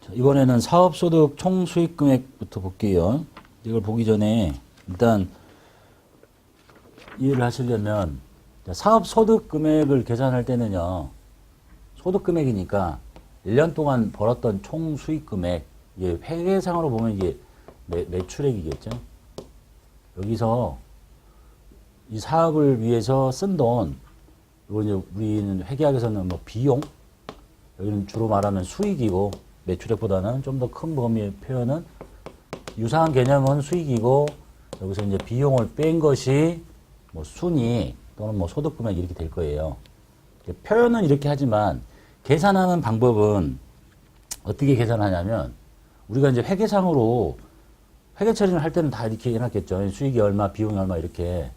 자, 이번에는 사업소득 총수익금액부터 볼게요. 이걸 보기 전에 일단 이해를 하시려면 사업소득 금액을 계산할 때는요. 소득금액이니까 1년 동안 벌었던 총수익금액, 이게 회계상으로 보면 이게 매출액이겠죠. 여기서 이 사업을 위해서 쓴 돈, 이거 이제 우리는 회계학에서는 뭐 비용, 여기는 주로 말하는 수익이고, 매출액보다는 좀 더 큰 범위의 표현은 유사한 개념은 수익이고, 여기서 이제 비용을 뺀 것이 뭐 순이익 또는 뭐 소득금액 이렇게 될 거예요. 표현은 이렇게 하지만 계산하는 방법은 어떻게 계산하냐면 우리가 이제 회계상으로 회계 처리를 할 때는 다 이렇게 해놨겠죠. 수익이 얼마, 비용이 얼마 이렇게.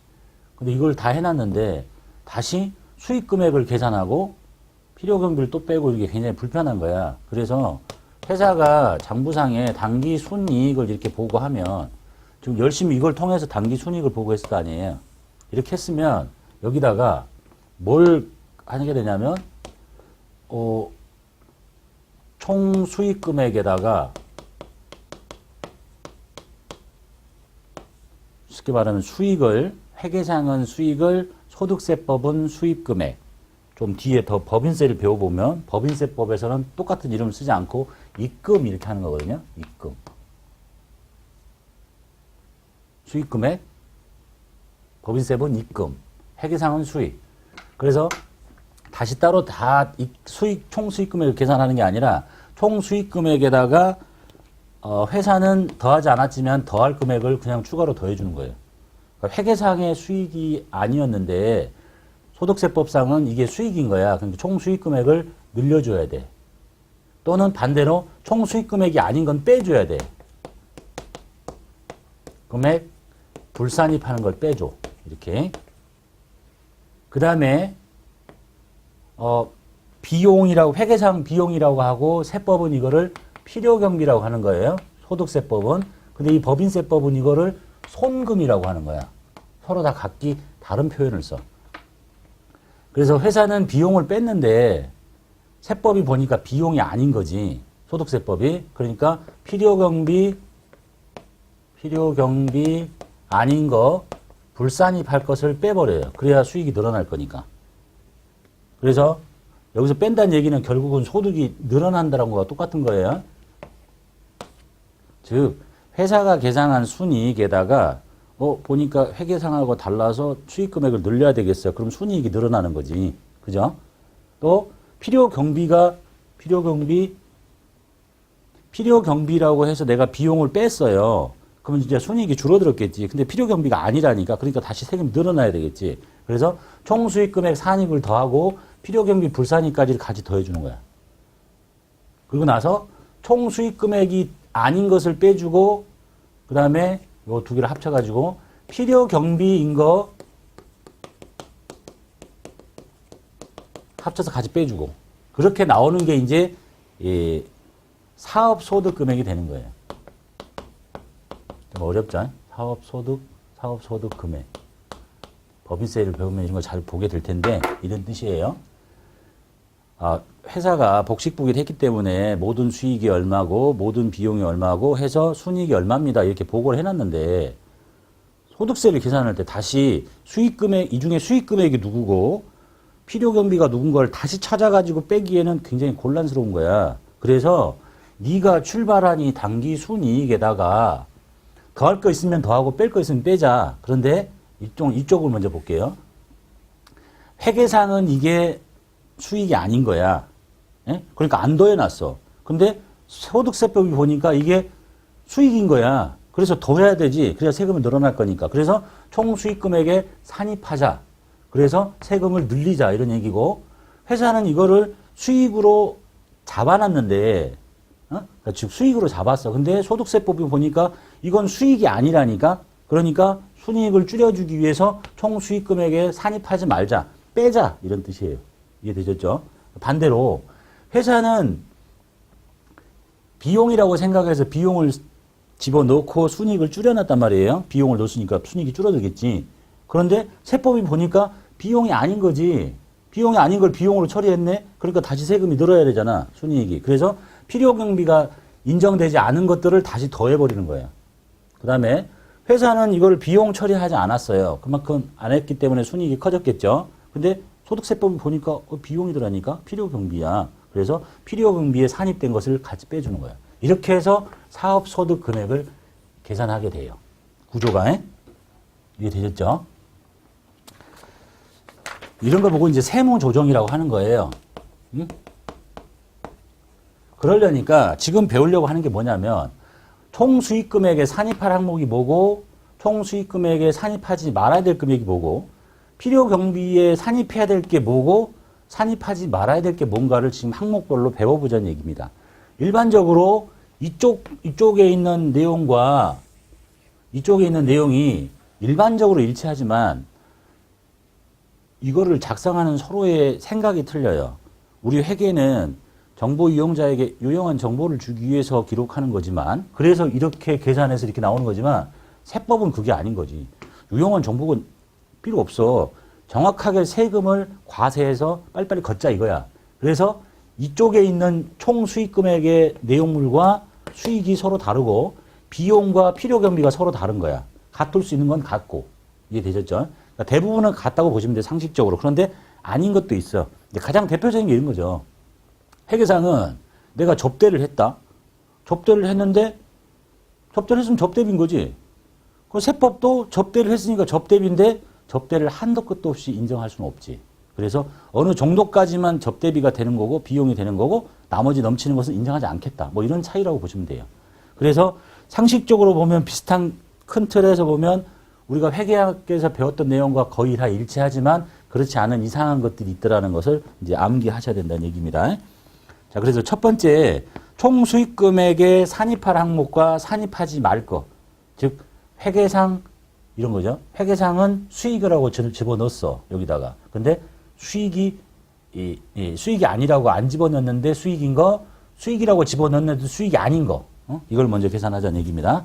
근데 이걸 다 해놨는데 다시 수익 금액을 계산하고 필요 경비를 또 빼고 이게 굉장히 불편한 거야. 그래서 회사가 장부상에 단기 순이익을 이렇게 보고하면 지금 열심히 이걸 통해서 단기 순이익을 보고했을 거 아니에요. 이렇게 했으면 여기다가 뭘 하게 되냐면 총 수익 금액에다가 쉽게 말하면 수익을 회계상은 수익을 소득세법은 수익금액 좀 뒤에 더 법인세를 배워보면 법인세법에서는 똑같은 이름을 쓰지 않고 입금 이렇게 하는 거거든요. 입금 수익금액 법인세법은 입금 회계상은 수익. 그래서 다시 따로 다 수익 총 수익금액을 계산하는 게 아니라 총 수익금액에다가 회사는 더하지 않았지만 더할 금액을 그냥 추가로 더해주는 거예요. 그러니까 회계상의 수익이 아니었는데 소득세법상은 이게 수익인 거야. 그러니까 총 수익금액을 늘려줘야 돼. 또는 반대로 총 수익금액이 아닌 건 빼줘야 돼. 금액 불산입하는 걸 빼줘. 이렇게. 그 다음에 비용이라고 회계상 비용이라고 하고 세법은 이거를 필요경비라고 하는 거예요. 소득세법은. 근데 이 법인세법은 이거를 손금이라고 하는 거야. 서로 다 각기 다른 표현을 써. 그래서 회사는 비용을 뺐는데 세법이 보니까 비용이 아닌 거지. 소득세법이. 그러니까 필요경비 아닌 거 불산입할 것을 빼버려요. 그래야 수익이 늘어날 거니까. 그래서 여기서 뺀다는 얘기는 결국은 소득이 늘어난다는 거와 똑같은 거예요. 즉 회사가 계산한 순이익에다가 보니까 회계상하고 달라서 수익금액을 늘려야 되겠어요. 그럼 순이익이 늘어나는 거지. 그죠? 또 필요경비라고 해서 내가 비용을 뺐어요. 그러면 이제 순이익이 줄어들었겠지. 근데 필요경비가 아니라니까. 그러니까 다시 세금이 늘어나야 되겠지. 그래서 총수익금액 산입을 더하고 필요경비 불산입까지를 같이 더해주는 거야. 그리고 나서 총수익금액이 아닌 것을 빼주고 그 다음에 요 두 개를 합쳐가지고 필요경비인 거 합쳐서 같이 빼주고 그렇게 나오는 게 이제 사업소득금액이 되는 거예요. 좀 어렵죠? 사업소득금액. 법인세를 배우면 이런 거 잘 보게 될 텐데 이런 뜻이에요. 회사가 복식부기를 했기 때문에 모든 수익이 얼마고 모든 비용이 얼마고 해서 순이익이 얼마입니다. 이렇게 보고를 해놨는데 소득세를 계산할 때 다시 수익금액, 이 중에 수익금액이 누구고 필요경비가 누군 걸 다시 찾아가지고 빼기에는 굉장히 곤란스러운 거야. 그래서 네가 출발한 이 단기 순이익에다가 더할 거 있으면 더하고 뺄 거 있으면 빼자. 그런데 이쪽을 먼저 볼게요. 회계상은 이게 수익이 아닌 거야. 예? 그러니까 안 더해놨어. 근데 소득세법이 보니까 이게 수익인 거야. 그래서 더해야 되지. 그래야 세금이 늘어날 거니까. 그래서 총 수익금액에 산입하자. 그래서 세금을 늘리자. 이런 얘기고 회사는 이거를 수익으로 잡아놨는데 그러니까 즉 수익으로 잡았어. 근데 소득세법이 보니까 이건 수익이 아니라니까. 그러니까 순이익을 줄여주기 위해서 총 수익금액에 산입하지 말자. 빼자. 이런 뜻이에요. 이해되셨죠? 반대로 회사는 비용이라고 생각해서 비용을 집어넣고 순이익을 줄여놨단 말이에요. 비용을 넣었으니까 순이익이 줄어들겠지. 그런데 세법이 보니까 비용이 아닌 거지. 비용이 아닌 걸 비용으로 처리했네. 그러니까 다시 세금이 늘어야 되잖아. 순이익이. 그래서 필요 경비가 인정되지 않은 것들을 다시 더해버리는 거예요. 그 다음에 회사는 이걸 비용 처리하지 않았어요. 그만큼 안 했기 때문에 순이익이 커졌겠죠. 근데 소득세법을 보니까 비용이 들어가니까 필요 경비야. 그래서 필요 경비에 산입된 것을 같이 빼주는 거예요. 이렇게 해서 사업 소득 금액을 계산하게 돼요. 구조가. 이해 되셨죠? 이런 거 보고 이제 세무 조정이라고 하는 거예요. 응? 그러려니까 지금 배우려고 하는 게 뭐냐면 총 수익 금액에 산입할 항목이 뭐고 총 수익 금액에 산입하지 말아야 될 금액이 뭐고 필요 경비에 산입해야 될 게 뭐고 산입하지 말아야 될 게 뭔가를 지금 항목별로 배워보자는 얘기입니다. 일반적으로 이쪽에 있는 내용과 이쪽에 있는 내용이 일반적으로 일치하지만 이거를 작성하는 서로의 생각이 틀려요. 우리 회계는 정보 이용자에게 유용한 정보를 주기 위해서 기록하는 거지만 그래서 이렇게 계산해서 이렇게 나오는 거지만 세법은 그게 아닌 거지. 유용한 정보가 필요 없어. 정확하게 세금을 과세해서 빨리빨리 걷자 이거야. 그래서 이쪽에 있는 총 수익 금액의 내용물과 수익이 서로 다르고 비용과 필요 경비가 서로 다른 거야. 같을 수 있는 건 같고. 이해되셨죠? 그러니까 대부분은 같다고 보시면 돼요. 상식적으로. 그런데 아닌 것도 있어. 가장 대표적인 게 이런 거죠. 회계상은 내가 접대를 했다. 접대를 했는데 접대를 했으면 접대비인 거지. 그 세법도 접대를 했으니까 접대비인데 접대를 한도 끝도 없이 인정할 수는 없지. 그래서 어느 정도까지만 접대비가 되는 거고 비용이 되는 거고 나머지 넘치는 것은 인정하지 않겠다. 뭐 이런 차이라고 보시면 돼요. 그래서 상식적으로 보면 비슷한 큰 틀에서 보면 우리가 회계학에서 배웠던 내용과 거의 다 일치하지만 그렇지 않은 이상한 것들이 있더라는 것을 이제 암기하셔야 된다는 얘기입니다. 자, 그래서 첫 번째 총 수익 금액에 산입할 항목과 산입하지 말 것. 즉 회계상 이런 거죠. 회계상은 수익이라고 집어넣었어. 여기다가. 근데 수익이 수익이 아니라고 안 집어넣었는데 수익인 거, 수익이라고 집어넣었는데 수익이 아닌 거. 이걸 먼저 계산하자는 얘기입니다.